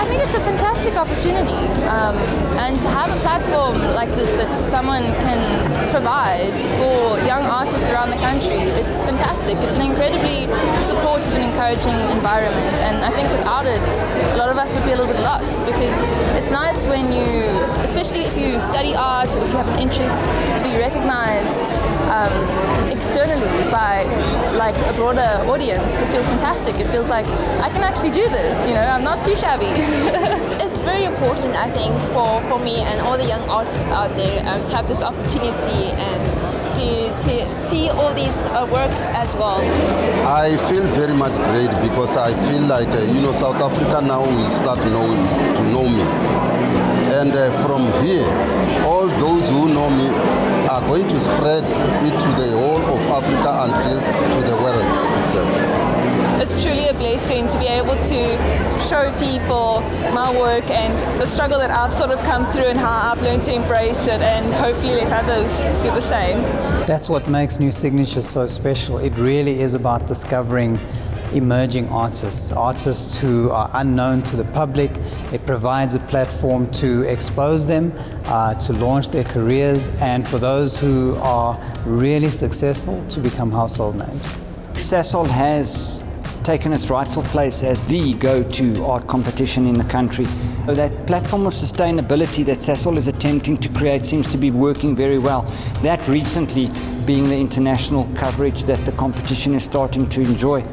I think it's a fantastic opportunity, and to have a platform like this that someone can provide for young artists around the country, it's fantastic. It's an incredibly supportive and encouraging environment, and I think without it, a lot of us would be a little bit lost, because it's nice when you, especially if you study art or if you have an interest, to be recognized externally by like a broader audience. It feels fantastic. It feels like I can actually do this, you know, I'm not too shabby. It's very important, I think, for me and all the young artists out there to have this opportunity and to see all these works as well. I feel very much great because I feel like, South Africa now will start to know me. And from here, all those who know me are going to spread it to the whole of Africa until to the world itself. It's truly a blessing to be able to show people my work and the struggle that I've sort of come through and how I've learned to embrace it, and hopefully let others do the same. That's what makes New Signatures so special. It really is about discovering emerging artists who are unknown to the public. It provides a platform to expose them, to launch their careers, and for those who are really successful to become household names. Sasol has taken its rightful place as the go-to art competition in the country. That platform of sustainability that Sasol is attempting to create seems to be working very well. That recently being the international coverage that the competition is starting to enjoy.